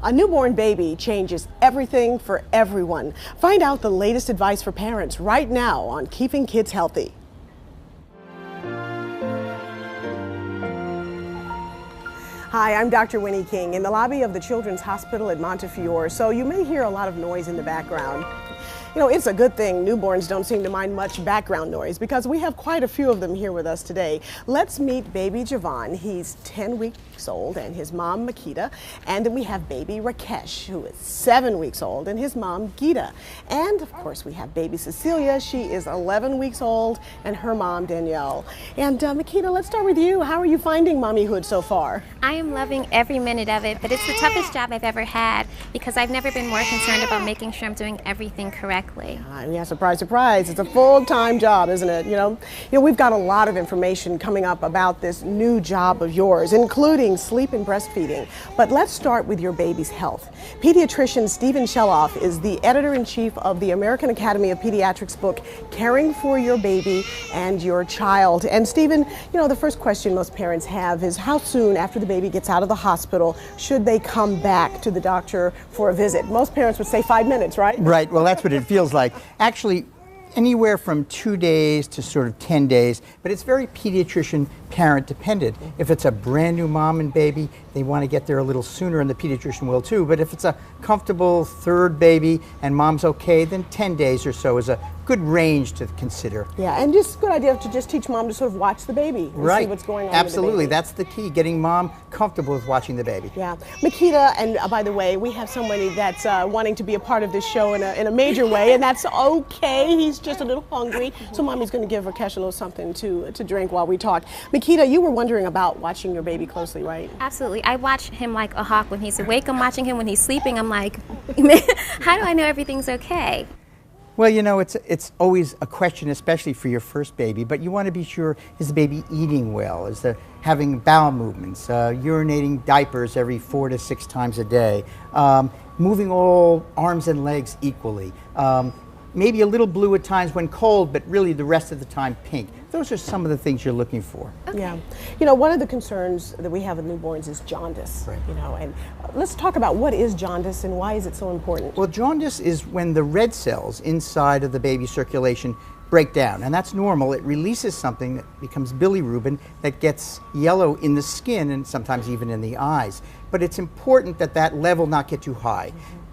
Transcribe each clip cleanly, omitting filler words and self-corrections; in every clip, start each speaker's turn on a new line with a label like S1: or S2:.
S1: A newborn baby changes everything for everyone. Find out the latest advice for parents right now on Keeping Kids Healthy. Hi, I'm Dr. Winnie King in the lobby of the Children's Hospital at Montefiore, so you may hear a lot of noise in the background. You know, it's a good thing newborns don't seem to mind much background noise because we have quite a few of them here with us today. Let's meet baby Javon. He's 10 weeks old and his mom Makita. And then we have baby Rakesh, who is 7 weeks old, and his mom Geeta. And of course we have baby Cecilia. She is 11 weeks old and her mom Danielle. And Makita, let's start with you. How are you finding mommyhood so far?
S2: I am loving every minute of it, but it's the toughest job I've ever had because I've never been more concerned about making sure I'm doing everything correctly.
S1: Yeah, surprise, surprise. It's a full-time job, isn't it? You know, we've got a lot of information coming up about this new job of yours, including sleep and breastfeeding. But let's start with your baby's health. Pediatrician Stephen Sheloff is the editor-in-chief of the American Academy of Pediatrics book, Caring for Your Baby and Your Child. And Stephen, you know, the first question most parents have is how soon after the baby gets out of the hospital should they come back to the doctor for a visit? Most parents would say 5 minutes, right?
S3: Right. Well, that's what it feels like. Actually, anywhere from 2 days to sort of 10 days, but it's very pediatrician parent dependent. If it's a brand new mom and baby, they want to get there a little sooner, and the pediatrician will too. But if it's a comfortable third baby and mom's okay, then 10 days or so is a good range to consider.
S1: Yeah, and just a good idea to just teach mom to sort of watch the baby and see what's going on.
S3: Absolutely,
S1: with the baby.
S3: that's the key, getting mom comfortable with watching the baby.
S1: Yeah, Makita, and by the way, we have somebody that's wanting to be a part of this show in a major way, and that's okay. He's just a little hungry, so mommy's going to give Rakesh a little something to drink while we talk. Makita, you were wondering about watching your baby closely, right?
S2: Absolutely. I watch him like a hawk. When he's awake, I'm watching him. When he's sleeping, I'm like, how do I know everything's okay?
S3: Well, you know, it's always a question, especially for your first baby, but you want to be sure, is the baby eating well? Is the having bowel movements, urinating diapers every 4 to 6 times a day, moving all arms and legs equally, maybe a little blue at times when cold, but really the rest of the time pink. Those are some of the things you're looking for.
S2: Okay.
S1: Yeah. You know, one of the concerns that we have with newborns is jaundice.
S3: Right.
S1: You know, and let's talk about what is jaundice and why is it so important?
S3: Well, jaundice is when the red cells inside of the baby's circulation break down, and that's normal. It releases something that becomes bilirubin that gets yellow in the skin and sometimes even in the eyes. But it's important that that level not get too high.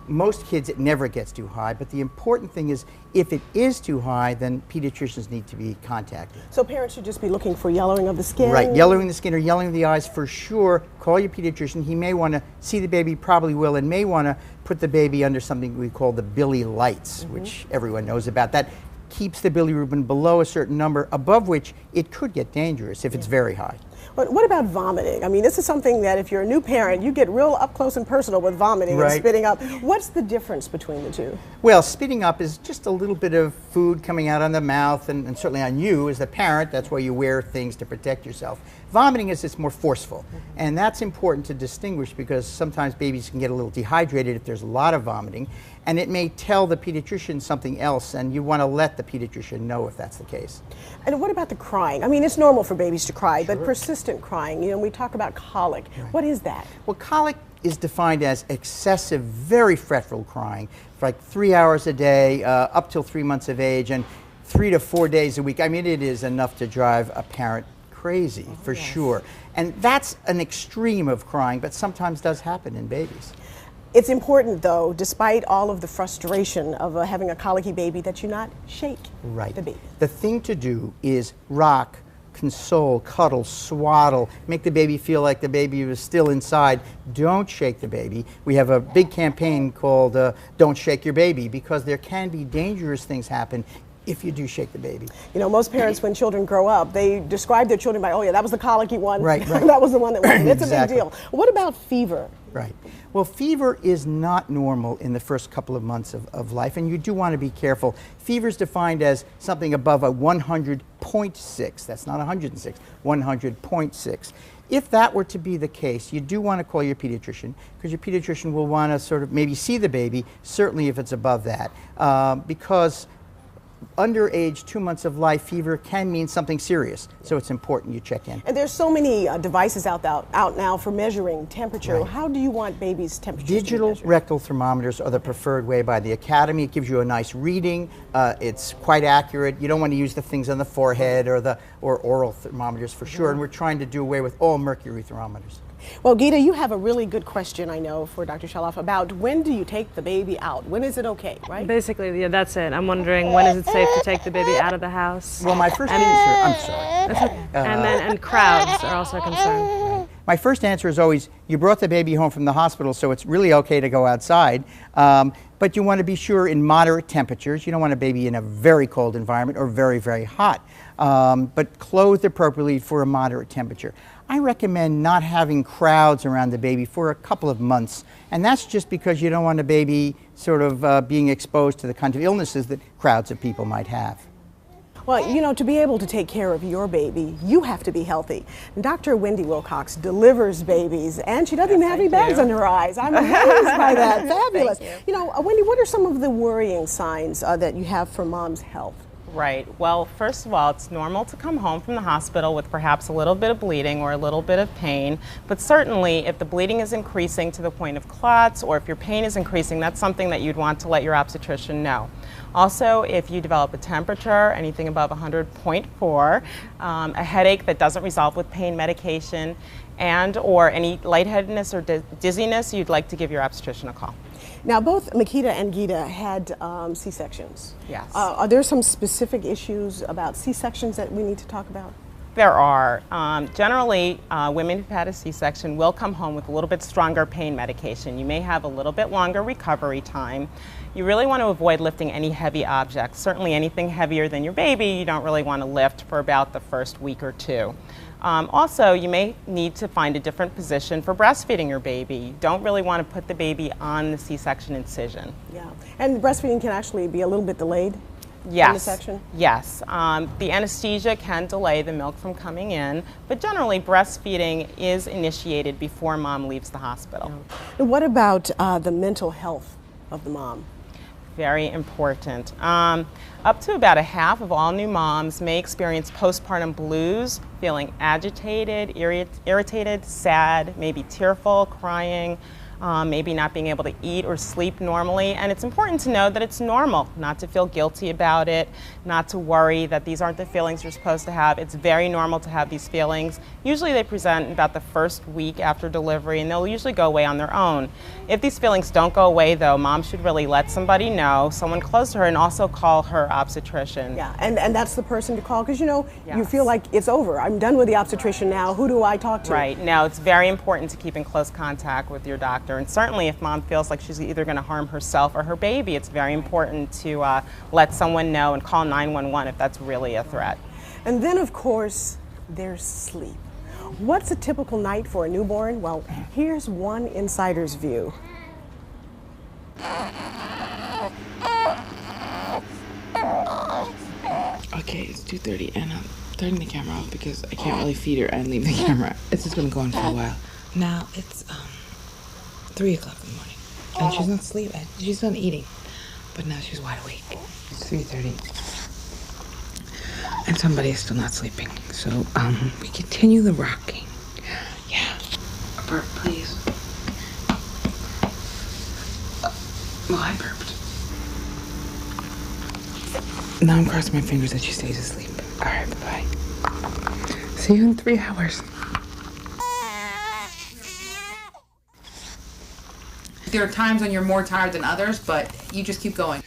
S3: Most kids, it never gets too high, but the important thing is if it is too high, then pediatricians need to be contacted.
S1: So parents should just be looking for yellowing of the skin?
S3: Right, yellowing the skin or yellowing of the eyes for sure. Call your pediatrician. He may want to see the baby, probably will, and may want to put the baby under something we call the Billy lights, which everyone knows about. That keeps the bilirubin below a certain number, above which it could get dangerous if it's very high.
S1: But what about vomiting? I mean, this is something that if you're a new parent, you get real up close and personal with vomiting and spitting up. What's the difference between the two?
S3: Well, spitting up is just a little bit of food coming out on the mouth, and certainly on you as the parent. That's why you wear things to protect yourself. Vomiting is it's more forceful, and that's important to distinguish because sometimes babies can get a little dehydrated if there's a lot of vomiting, and it may tell the pediatrician something else, and you want to let the pediatrician know if that's the case.
S1: And what about the crying? I mean, it's normal for babies to cry, but persistent crying, you know, we talk about colic.
S3: Right.
S1: What is that?
S3: Well, colic is defined as excessive, very fretful crying for like 3 hours a day, up till 3 months of age, and 3 to 4 days a week. I mean, it is enough to drive a parent crazy, for sure. And that's an extreme of crying, but sometimes does happen in babies.
S1: It's important, though, despite all of the frustration of having a colicky baby, that you not shake the baby.
S3: The thing to do is rock, console, cuddle, swaddle, make the baby feel like the baby was still inside. Don't shake the baby. We have a big campaign called Don't Shake Your Baby, because there can be dangerous things happen if you do shake the baby.
S1: You know, most parents, when children grow up, they describe their children by, oh yeah, that was the colicky one.
S3: Right.
S1: That was the one that went. It's
S3: Exactly.
S1: a big deal. What about fever?
S3: Right. Well, fever is not normal in the first couple of months of life, and you do want to be careful. Fever is defined as something above a 100.6. That's not 106, 100.6. If that were to be the case, you do want to call your pediatrician, because your pediatrician will want to sort of maybe see the baby, certainly if it's above that, because under age 2 months of life, fever can mean something serious. So it's important you check in.
S1: And there's so many devices out now for measuring temperature.
S3: Right.
S1: How do you want babies' temperature
S3: Digital
S1: to be measured?
S3: rectal thermometers are the preferred way by the Academy. It gives you a nice reading. It's quite accurate. You don't want to use the things on the forehead or oral thermometers for sure. And we're trying to do away with all mercury thermometers.
S1: Well, Gita, you have a really good question, I know, for Dr. Shaloff about when do you take the baby out? When is it okay, right?
S4: Basically, yeah, that's it. I'm wondering, when is it safe to take the baby out of the house?
S3: Well, my first answer, I'm sorry.
S4: And crowds are also a concern.
S3: My first answer is always, you brought the baby home from the hospital, so it's really okay to go outside. But you want to be sure in moderate temperatures. You don't want a baby in a very cold environment or very, very hot. But clothed appropriately for a moderate temperature. I recommend not having crowds around the baby for a couple of months. And that's just because you don't want a baby sort of being exposed to the kind of illnesses that crowds of people might have.
S1: Well, you know, to be able to take care of your baby, you have to be healthy. Dr. Wendy Wilcox delivers babies, and she doesn't even have any bags under her eyes. I'm amazed by that. Fabulous. You know, Wendy, what are some of the worrying signs that you have for mom's health?
S5: Right. Well, first of all, it's normal to come home from the hospital with perhaps a little bit of bleeding or a little bit of pain, but certainly if the bleeding is increasing to the point of clots or if your pain is increasing, that's something that you'd want to let your obstetrician know. Also, if you develop a temperature, anything above 100.4, a headache that doesn't resolve with pain medication, and or any lightheadedness or dizziness, you'd like to give your obstetrician a call.
S1: Now, both Makita and Gita had C-sections.
S5: Yes.
S1: Are there some specific issues about C-sections that we need to talk about?
S5: There are. Generally, women who've had a C-section will come home with a little bit stronger pain medication. You may have a little bit longer recovery time. You really want to avoid lifting any heavy objects. Certainly anything heavier than your baby, you don't really want to lift for about the first week or two. Also, you may need to find a different position for breastfeeding your baby. You don't really want to put the baby on the C-section incision.
S1: Yeah, and breastfeeding can actually be a little bit delayed.
S5: Yes.
S1: In the section?
S5: Yes. The anesthesia can delay the milk from coming in, but generally breastfeeding is initiated before mom leaves the hospital.
S1: And what about the mental health of the mom?
S5: Very important. Up to about a half of all new moms may experience postpartum blues, feeling agitated, irritated, sad, maybe tearful, crying, maybe not being able to eat or sleep normally. And it's important to know that it's normal not to feel guilty about it, not to worry that these aren't the feelings you're supposed to have. It's very normal to have these feelings. Usually they present in about the first week after delivery, and they'll usually go away on their own. If these feelings don't go away, though, mom should really let somebody know, someone close to her, and also call her obstetrician.
S1: Yeah, and that's the person to call, because you know, you
S5: Yes.
S1: feel like it's over. I'm done with the obstetrician now. Who do I talk to?
S5: Right. Now, it's very important to keep in close contact with your doctor. And certainly if mom feels like she's either going to harm herself or her baby, it's very important to let someone know and call 911 if that's really a threat.
S1: And then, of course, there's sleep. What's a typical night for a newborn? Well, here's one insider's view.
S6: Okay, it's 2:30 and I'm turning the camera off because I can't really feed her and leave the camera. It's just gonna go on for a while. Now it's 3 o'clock in the morning and she's not sleeping. She's done eating, but now she's wide awake. It's 3:30 and somebody is still not sleeping. So we continue the rocking. Yeah, a burp, please. Well, I burped. Now I'm crossing my fingers that she stays asleep. All right, bye-bye. See you in 3 hours.
S7: There are times when you're more tired than others, but you just keep going.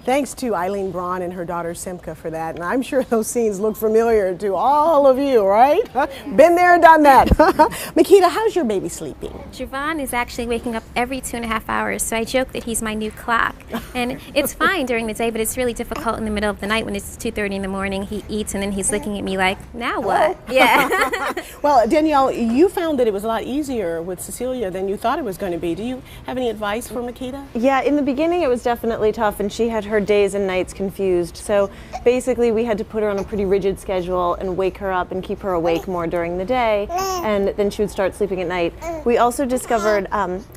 S1: Thanks to Eileen Braun and her daughter Simca for that, and I'm sure those scenes look familiar to all of you, right? Been there, done that. Makita, how's your baby sleeping?
S2: Javon is actually waking up every 2.5 hours, so I joke that he's my new clock. And it's fine during the day, but it's really difficult in the middle of the night when it's 2:30 in the morning. He eats, and then he's looking at me like, now what? Yeah.
S1: Well, Danielle, you found that it was a lot easier with Cecilia than you thought it was going to be. Do you have any advice for Makita?
S8: Yeah, in the beginning it was definitely tough, and she had her days and nights confused. So basically we had to put her on a pretty rigid schedule and wake her up and keep her awake more during the day, and then she would start sleeping at night. We also discovered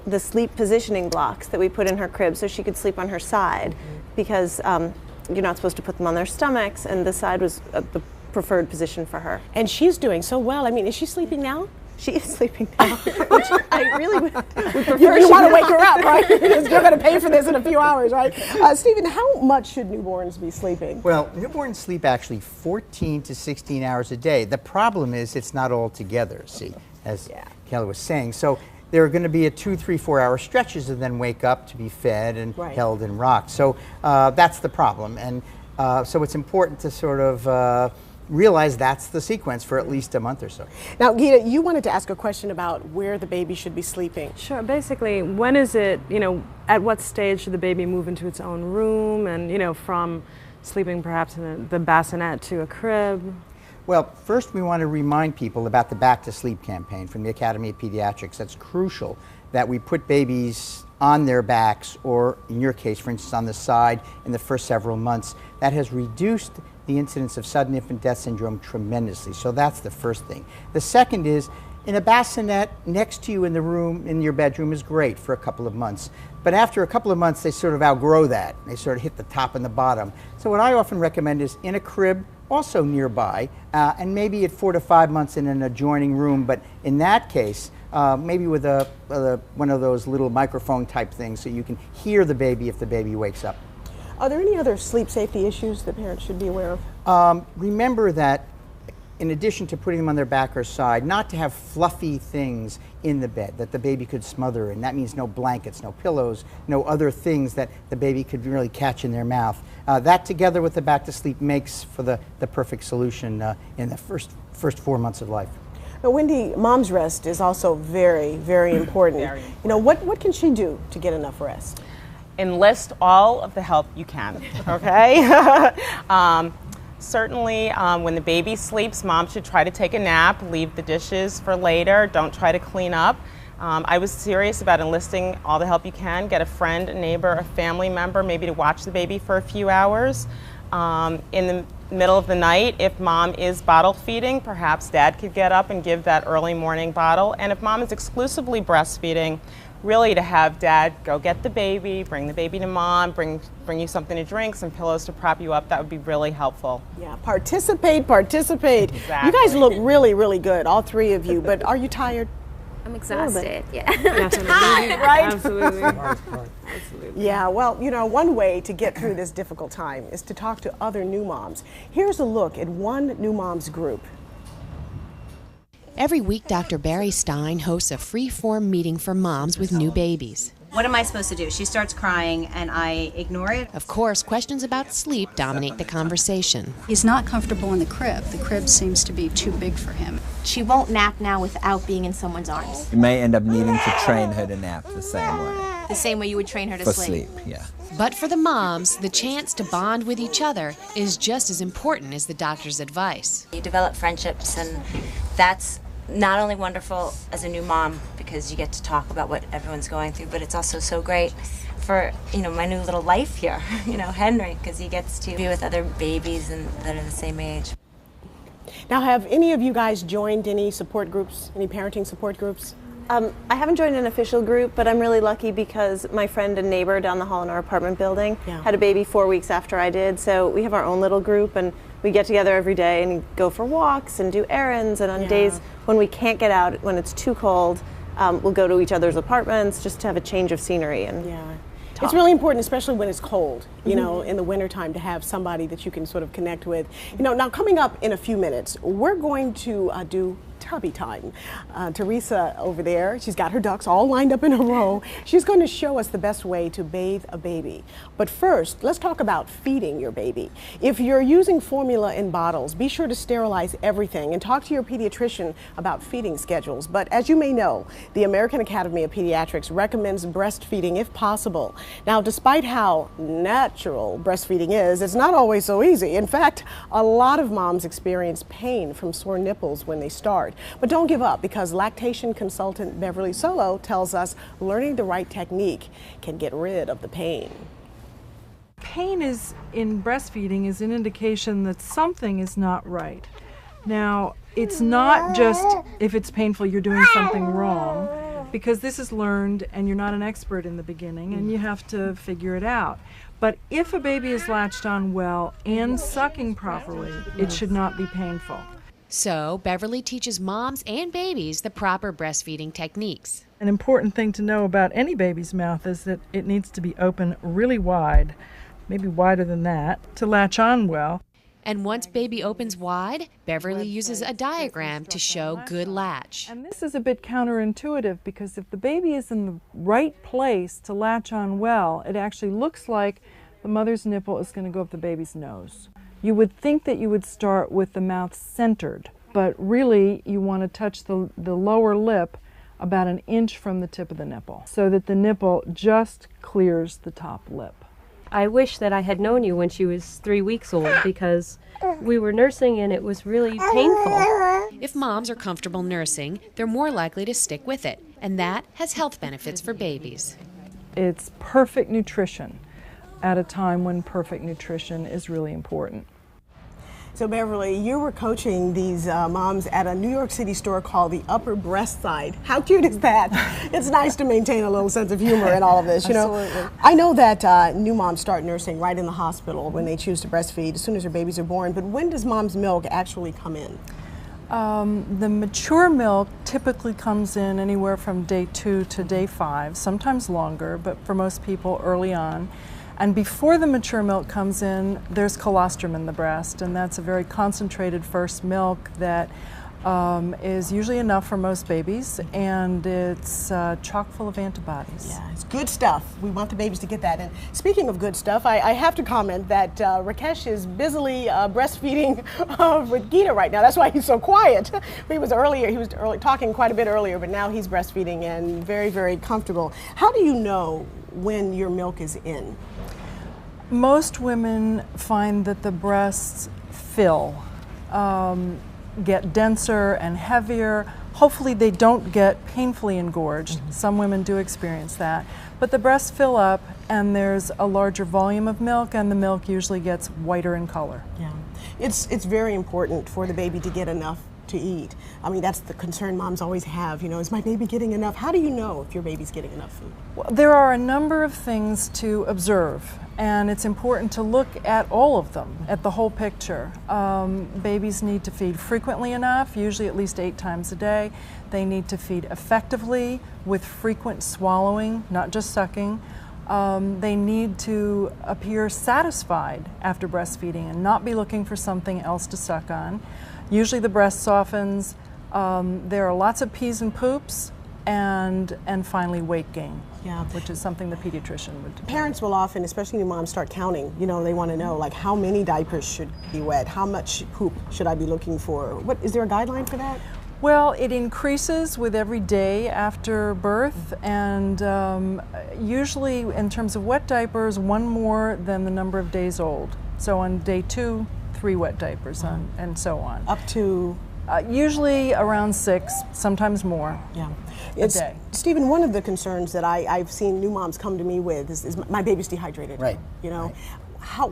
S8: the sleep positioning blocks that we put in her crib so she could sleep on her side, because you're not supposed to put them on their stomachs, and the side was the preferred position for her.
S1: And she's doing so well. I mean, is she sleeping now?
S8: She is sleeping now, which I really would prefer.
S1: You want to wake her up, right? Because you're going to pay for this in a few hours, right? Stephen, how much should newborns be sleeping?
S3: Well, newborns sleep actually 14 to 16 hours a day. The problem is it's not all together, see, as Kelly was saying. So there are going to be 2, 3, 4 hour stretches and then wake up to be fed and held and rocked. So that's the problem. And so it's important to sort of realize that's the sequence for at least a month or so.
S1: Now, Gita, you wanted to ask a question about where the baby should be sleeping.
S4: Sure. Basically, when is it, at what stage should the baby move into its own room, and, from sleeping perhaps in the bassinet to a crib?
S3: Well, first we want to remind people about the Back to Sleep campaign from the Academy of Pediatrics. That's crucial that we put babies on their backs, or in your case, for instance, on the side in the first several months. That has reduced the incidence of sudden infant death syndrome tremendously. So that's the first thing. The second is, in a bassinet next to you in the room, in your bedroom, is great for a couple of months. But after a couple of months, they sort of outgrow that. They sort of hit the top and the bottom. So what I often recommend is in a crib, also nearby, and maybe at 4 to 5 months in an adjoining room. But in that case, maybe with one of those little microphone type things so you can hear the baby if the baby wakes up.
S1: Are there any other sleep safety issues that parents should be aware of?
S3: Remember that in addition to putting them on their back or side, not to have fluffy things in the bed that the baby could smother in. That means no blankets, no pillows, no other things that the baby could really catch in their mouth. That together with the Back to Sleep makes for the perfect solution in the first 4 months of life.
S1: Now, Wendy, mom's rest is also very, very important.
S5: Very important.
S1: What can she do to get enough rest?
S5: Enlist all of the help you can, okay? Certainly, when the baby sleeps, mom should try to take a nap, leave the dishes for later, don't try to clean up. I was serious about enlisting all the help you can. Get a friend, a neighbor, a family member, maybe to watch the baby for a few hours. In the middle of the night, if mom is bottle feeding, perhaps dad could get up and give that early morning bottle. And if mom is exclusively breastfeeding, really to have dad go get the baby, bring the baby to mom, bring you something to drink, some pillows to prop you up. That would be really helpful.
S1: Yeah, participate.
S5: Exactly.
S1: You guys look really, really good, all three of you, but are you tired?
S2: I'm exhausted. Yeah.
S1: Tired, right?
S4: Absolutely.
S1: Yeah, well, one way to get through this difficult time is to talk to other new moms. Here's a look at one new moms group.
S9: Every week, Dr. Barry Stein hosts a free-form meeting for moms with new babies.
S10: What am I supposed to do? She starts crying and I ignore it.
S9: Of course, questions about sleep dominate the conversation.
S11: He's not comfortable in the crib. The crib seems to be too big for him.
S12: She won't nap now without being in someone's arms.
S13: You may end up needing to train her to nap the same way.
S12: The same way you would train her to sleep.
S13: For sleep, yeah.
S9: But for the moms, the chance to bond with each other is just as important as the doctor's advice.
S12: You develop friendships, and that's not only wonderful as a new mom because you get to talk about what everyone's going through, but it's also so great for my new little life here, Henry, because he gets to be with other babies that are the same age.
S1: Now, have any of you guys joined any support groups, any parenting support groups?
S8: I haven't joined an official group, but I'm really lucky because my friend and neighbor down the hall in our apartment building had a baby 4 weeks after I did, so we have our own little group, and we get together every day and go for walks and do errands, and on days when we can't get out, when it's too cold, we'll go to each other's apartments just to have a change of scenery and talk.
S1: It's really important, especially when it's cold, in the wintertime, to have somebody that you can sort of connect with. Now coming up in a few minutes, we're going to do tubby time. Teresa over there, she's got her ducks all lined up in a row. She's going to show us the best way to bathe a baby. But first, let's talk about feeding your baby. If you're using formula in bottles, be sure to sterilize everything and talk to your pediatrician about feeding schedules. But as you may know, the American Academy of Pediatrics recommends breastfeeding if possible. Now, despite how natural breastfeeding is, it's not always so easy. In fact, a lot of moms experience pain from sore nipples when they start. But don't give up, because lactation consultant Beverly Solo tells us learning the right technique can get rid of the pain.
S14: pain is in breastfeeding is an indication that something is not right. Now, it's not just if it's painful you're doing something wrong, because this is learned and you're not an expert in the beginning and you have to figure it out. But if a baby is latched on well and sucking properly, it should not be painful.
S9: So, Beverly teaches moms and babies the proper breastfeeding techniques.
S14: An important thing to know about any baby's mouth is that it needs to be open really wide, maybe wider than that, to latch on well.
S9: And once baby opens wide, Beverly uses a diagram to show good latch.
S14: And this is a bit counterintuitive because if the baby is in the right place to latch on well, it actually looks like the mother's nipple is going to go up the baby's nose. You would think that you would start with the mouth centered, but really you want to touch the lower lip about an inch from the tip of the nipple so that the nipple just clears the top lip.
S15: I wish that I had known you when she was 3 weeks old because we were nursing and it was really painful.
S9: If moms are comfortable nursing, they're more likely to stick with it, and that has health benefits for babies.
S14: It's perfect nutrition at a time when perfect nutrition is really important.
S1: So Beverly, you were coaching these moms at a New York City store called the Upper Breast Side. How cute is that? It's nice to maintain a little sense of humor in all of this, you know.
S8: Absolutely.
S1: I know that new moms start nursing right in the hospital when they choose to breastfeed as soon as their babies are born, but when does mom's milk actually come in?
S14: The mature milk typically comes in anywhere from day 2 to day 5, sometimes longer, but for most people early on. And before the mature milk comes in, there's colostrum in the breast, and that's a very concentrated first milk that is usually enough for most babies, and it's chock full of antibodies.
S1: Yeah, it's good stuff. We want the babies to get that. And speaking of good stuff, I have to comment that Rakesh is busily breastfeeding with Gita right now. That's why he's so quiet. He was talking quite a bit earlier, but now he's breastfeeding and very, very comfortable. How do you know when your milk is in?
S14: Most women find that the breasts fill, get denser and heavier. Hopefully they don't get painfully engorged. Some women do experience that. But the breasts fill up and there's a larger volume of milk, and the milk usually gets whiter in color.
S1: Yeah, it's very important for the baby to get enough to eat. I mean, that's the concern moms always have, you know, is my baby getting enough? How do you know if your baby's getting enough food?
S14: Well, there are a number of things to observe, and it's important to look at all of them, at the whole picture. Babies need to feed frequently enough, usually at least 8 times a day. They need to feed effectively with frequent swallowing, not just sucking. They need to appear satisfied after breastfeeding and not be looking for something else to suck on. Usually the breast softens. There are lots of pees and poops, and finally weight gain, which is something the pediatrician would do.
S1: Parents will often, especially new moms, start counting. You know, they want to know, like, how many diapers should be wet? How much poop should I be looking for? Is there a guideline for that?
S14: Well, it increases with every day after birth, and usually in terms of wet diapers, 1 more than the number of days old. So on day 2, 3 wet diapers, and so on.
S1: Up to?
S14: Usually around 6, sometimes more.
S1: Yeah.
S14: A day.
S1: Stephen, one of the concerns that I've seen new moms come to me with is my baby's dehydrated.
S3: Right.
S1: You know, how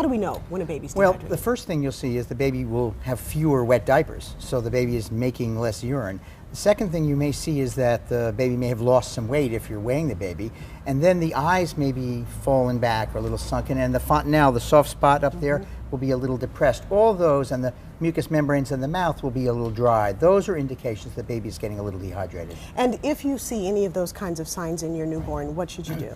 S1: do we know when a baby's
S3: dehydrated?
S1: Well,
S3: the first thing you'll see is the baby will have fewer wet diapers, so the baby is making less urine. The second thing you may see is that the baby may have lost some weight if you're weighing the baby, and then the eyes may be fallen back or a little sunken, and the fontanelle, the soft spot up there, will be a little depressed. All those, and the mucous membranes in the mouth will be a little dry. Those are indications that the baby is getting a little dehydrated.
S1: And if you see any of those kinds of signs in your newborn, what should you do?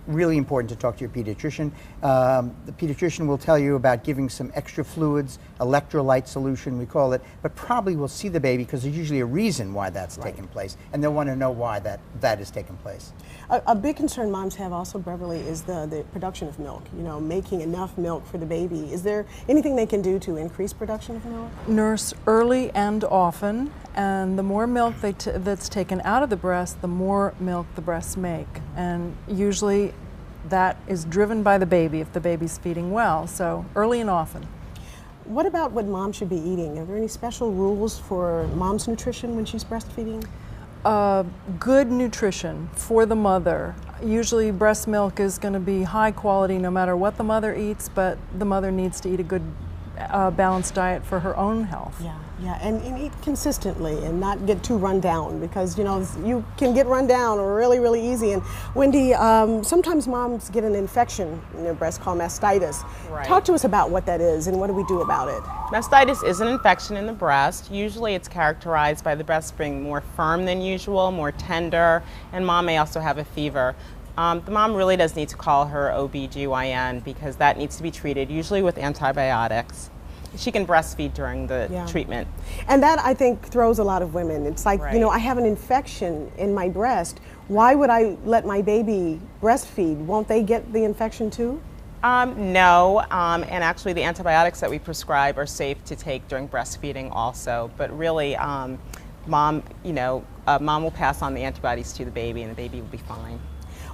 S3: Really important to talk to your pediatrician. The pediatrician will tell you about giving some extra fluids, electrolyte solution we call it, but probably will see the baby because there's usually a reason why that's taken place, and they'll want to know why that has taken place.
S1: A big concern moms have also, Beverly, is the production of milk, you know, making enough milk for the baby. Is there anything they can do to increase production of milk?
S14: Nurse early and often, and the more milk that's taken out of the breast, the more milk the breasts make. And usually that is driven by the baby if the baby's feeding well, so early and often.
S1: What about what mom should be eating? Are there any special rules for mom's nutrition when she's breastfeeding?
S14: good nutrition for the mother. Usually breast milk is going to be high quality no matter what the mother eats, but the mother needs to eat a good balanced diet for her own health.
S1: Yeah, and eat consistently and not get too run down, because you can get run down really, really easy. And Wendy, sometimes moms get an infection in their breast called mastitis.
S5: Right.
S1: Talk to us about what that is and what do we do about it?
S5: Mastitis is an infection in the breast. Usually it's characterized by the breast being more firm than usual, more tender, and mom may also have a fever. The mom really does need to call her OB/GYN because that needs to be treated, usually with antibiotics. She can breastfeed during the treatment.
S1: And that, I think, throws a lot of women. It's like, I have an infection in my breast. Why would I let my baby breastfeed? Won't they get the infection too?
S5: No, and actually the antibiotics that we prescribe are safe to take during breastfeeding also. But really, mom will pass on the antibiotics to the baby and the baby will be fine.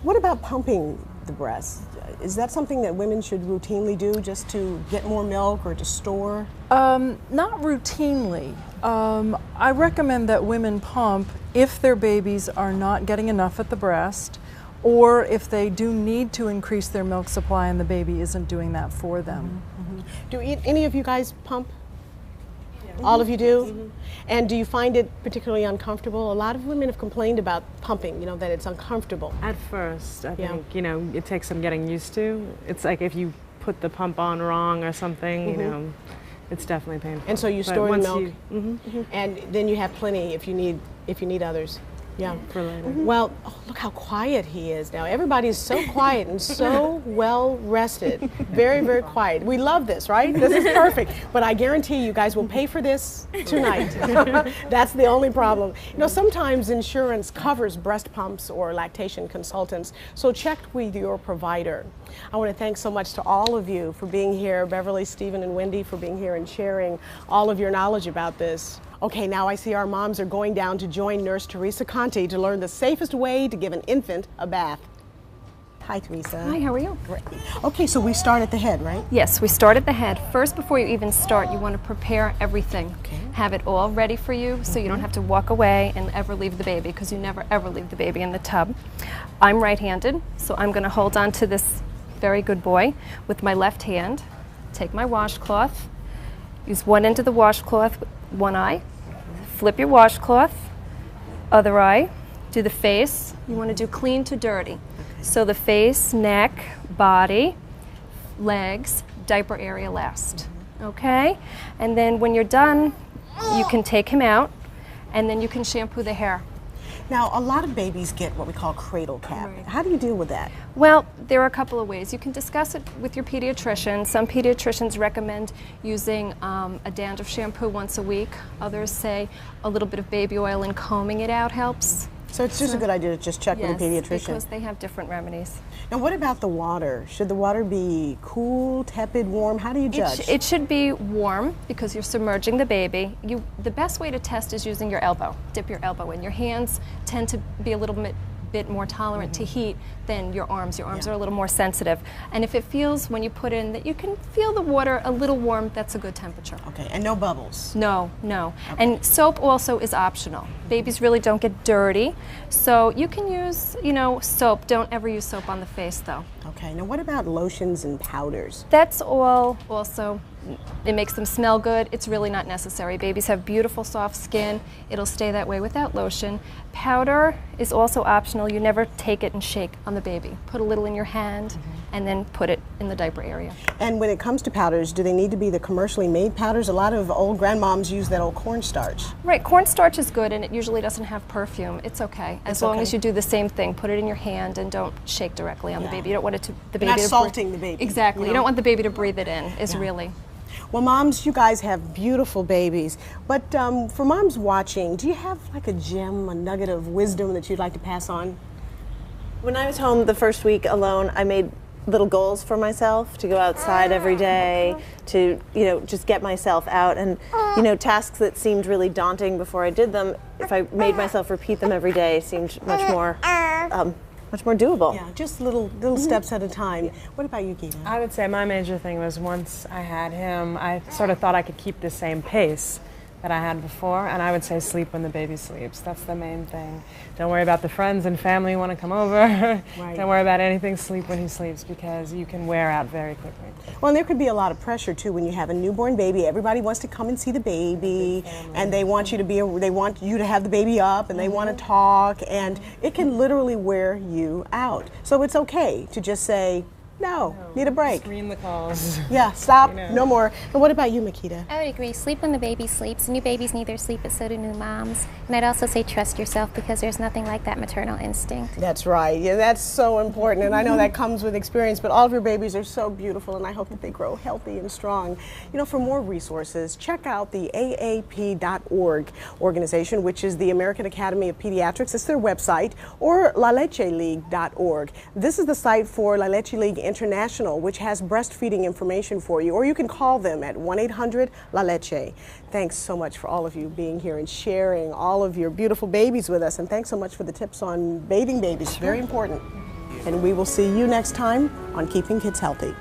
S1: What about pumping the breast? Is that something that women should routinely do just to get more milk or to store?
S14: Not routinely. I recommend that women pump if their babies are not getting enough at the breast, or if they do need to increase their milk supply and the baby isn't doing that for them.
S1: Do any of you guys pump? All of you do? And do you find it particularly uncomfortable? A lot of women have complained about pumping, that it's uncomfortable.
S4: At first, I think, it takes some getting used to. It's like if you put the pump on wrong or something, it's definitely painful.
S1: And so you store the milk, and then you have plenty if you need others. Yeah.
S4: For later.
S1: Well, look how quiet he is now. Everybody is so quiet and so well rested. Very, very quiet. We love this, right? This is perfect. But I guarantee you guys will pay for this tonight. That's the only problem. Sometimes insurance covers breast pumps or lactation consultants, so check with your provider. I want to thank so much to all of you for being here, Beverly, Stephen, and Wendy, for being here and sharing all of your knowledge about this. Okay, now I see our moms are going down to join Nurse Teresa Conti to learn the safest way to give an infant a bath. Hi, Teresa.
S16: Hi, how are you?
S1: Great. Okay, so we start at the head, right?
S16: Yes, we start at the head. First, before you even start, you want to prepare everything. Okay. Have it all ready for you so you don't have to walk away and ever leave the baby, because you never ever leave the baby in the tub. I'm right-handed, so I'm going to hold on to this very good boy with my left hand. Take my washcloth, use one end of the washcloth with one eye. Flip your washcloth, other eye, do the face. You want to do clean to dirty. So the face, neck, body, legs, diaper area last. Okay? And then when you're done, you can take him out, and then you can shampoo the hair.
S1: Now, a lot of babies get what we call cradle cap. Right. How do you deal with that?
S16: Well, there are a couple of ways. You can discuss it with your pediatrician. Some pediatricians recommend using a dandruff shampoo once a week. Others say a little bit of baby oil and combing it out helps.
S1: So it's just a good idea to just check with a pediatrician.
S16: Yes, because they have different remedies.
S1: Now, what about the water? Should the water be cool, tepid, warm? How do you judge?
S16: It should be warm because you're submerging the baby. The best way to test is using your elbow. Dip your elbow in. Your hands tend to be a little bit more tolerant to heat than your arms. Your arms are a little more sensitive. And if it feels, when you put in, that you can feel the water a little warm, that's a good temperature.
S1: Okay, and no bubbles?
S16: No, no. Okay. And soap also is optional. Babies really don't get dirty, so you can use, soap. Don't ever use soap on the face, though.
S1: Okay, now what about lotions and powders?
S16: That's all also, it makes them smell good. It's really not necessary. Babies have beautiful soft skin. It'll stay that way without lotion. Powder is also optional. You never take it and shake on the baby. Put a little in your hand and then put it in the diaper area.
S1: And when it comes to powders, do they need to be the commercially made powders? A lot of old grandmoms use that old cornstarch.
S16: Right, cornstarch is good, and it usually doesn't have perfume. It's okay, as long as you do the same thing. Put it in your hand and don't shake directly on the baby. You don't want the baby
S1: not salting the baby.
S16: Exactly. You don't want the baby to breathe it in, really.
S1: Well, moms, you guys have beautiful babies, but for moms watching, do you have like a gem, a nugget of wisdom that you'd like to pass on?
S8: When I was home the first week alone, I made little goals for myself to go outside every day, to just get myself out, and tasks that seemed really daunting before I did them, if I made myself repeat them every day, seemed much more doable.
S1: Yeah, just little steps at a time. What about you, Gita?
S4: I would say my major thing was once I had him, I sort of thought I could keep the same pace that I had before, and I would say sleep when the baby sleeps. That's the main thing. Don't worry about the friends and family who want to come over.
S1: Right.
S4: Don't worry about anything. Sleep when he sleeps, because you can wear out very quickly.
S1: Well, and there can be a lot of pressure too when you have a newborn baby. Everybody wants to come and see the baby, and they want you to have the baby up, and they want to talk, and it can literally wear you out. So it's okay to just say, no, need a break.
S4: Screen the calls.
S1: Yeah, stop, no more. And what about you, Makita?
S2: I would agree. Sleep when the baby sleeps. New babies need their sleep, but so do new moms. And I'd also say trust yourself, because there's nothing like that maternal instinct.
S1: That's right. Yeah, that's so important. And I know that comes with experience, but all of your babies are so beautiful, and I hope that they grow healthy and strong. You know, for more resources, check out the AAP.org organization, which is the American Academy of Pediatrics. It's their website, or lalecheleague.org. This is the site for La Leche League International, which has breastfeeding information for you, or you can call them at 1-800-LA-LECHE. Thanks so much for all of you being here and sharing all of your beautiful babies with us, and thanks so much for the tips on bathing babies. Very important. And we will see you next time on Keeping Kids Healthy.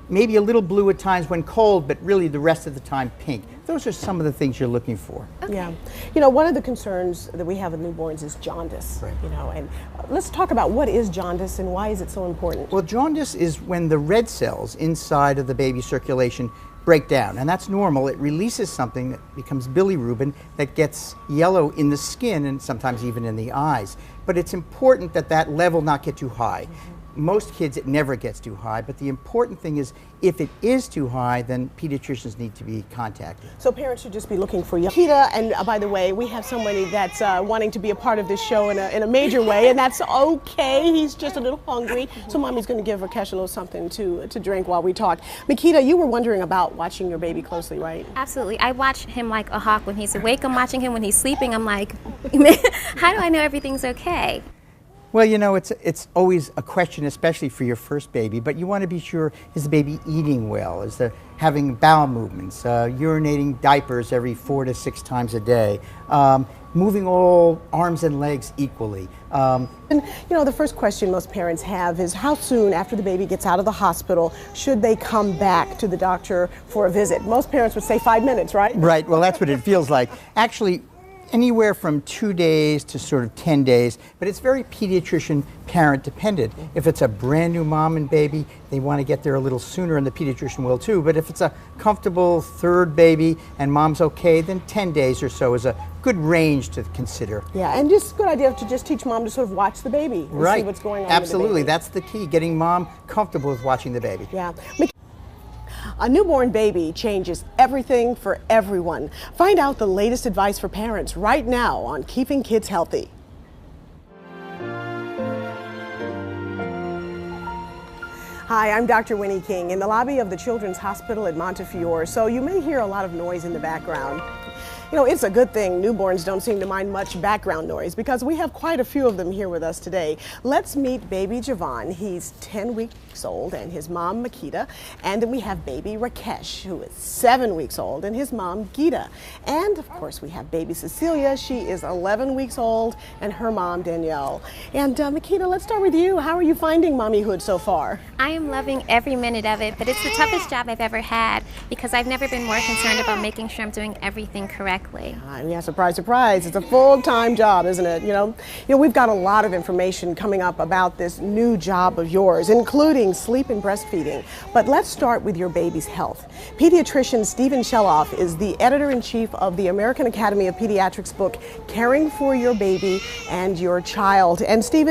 S3: Maybe a little blue at times when cold, but really the rest of the time pink. Those are some of the things you're looking for.
S1: Okay. Yeah. You know, one of the concerns that we have with newborns is jaundice. Right. You know, and let's talk about what is jaundice and why is it so important?
S3: Well, jaundice is when the red cells inside of the baby's circulation break down, and that's normal. It releases something that becomes bilirubin that gets yellow in the skin and sometimes even in the eyes. But it's important that that level not get too high. Most kids, it never gets too high, but the important thing is if it is too high, then pediatricians need to be contacted.
S1: So parents should just be looking for you. Makita, and by the way, we have somebody that's wanting to be a part of this show in a major way, and that's okay. He's just a little hungry, so Mommy's going to give Rakesh a little something to drink while we talk. Makita, you were wondering about watching your baby closely, right?
S2: Absolutely. I watch him like a hawk. When he's awake, I'm watching him. When he's sleeping, I'm like, how do I know everything's okay?
S3: Well, you know, it's always a question, especially for your first baby, but you want to be sure, is the baby eating well? Is the having bowel movements, urinating diapers every 4 to 6 times a day, moving all arms and legs equally.
S1: And you know, the first question most parents have is how soon after the baby gets out of the hospital should they come back to the doctor for a visit? Most parents would say 5 minutes, right?
S3: Right, well that's what it feels like. Actually, anywhere from 2 days to sort of 10 days, but it's very pediatrician parent dependent. If it's a brand new mom and baby, they want to get there a little sooner, and the pediatrician will too. But if it's a comfortable third baby and mom's okay, then 10 days or so is a good range to consider.
S1: Yeah, and just a good idea to just teach mom to sort of watch the baby and see what's going on.
S3: Absolutely,
S1: with the baby.
S3: that's the key, getting mom comfortable with watching the baby.
S1: Yeah. A newborn baby changes everything for everyone. Find out the latest advice for parents right now on Keeping Kids Healthy. Hi, I'm Dr. Winnie King in the lobby of the Children's Hospital at Montefiore, so you may hear a lot of noise in the background. You know, it's a good thing newborns don't seem to mind much background noise because we have quite a few of them here with us today. Let's meet baby Javon. He's 10 weeks old and his mom Makita. And then we have baby Rakesh, who is 7 weeks old, and his mom Geeta. And of course we have baby Cecilia. She is 11 weeks old and her mom Danielle. And Makita, let's start with you. How are you finding mommyhood so far?
S2: I am loving every minute of it, but it's the toughest job I've ever had because I've never been more concerned about making sure I'm doing everything correct Exactly.
S1: Yeah, surprise, surprise. It's a full-time job, isn't it? You know, we've got a lot of information coming up about this new job of yours, including sleep and breastfeeding. But let's start with your baby's health. Pediatrician Stephen Sheloff is the editor-in-chief of the American Academy of Pediatrics book, Caring for Your Baby and Your Child. And Stephen,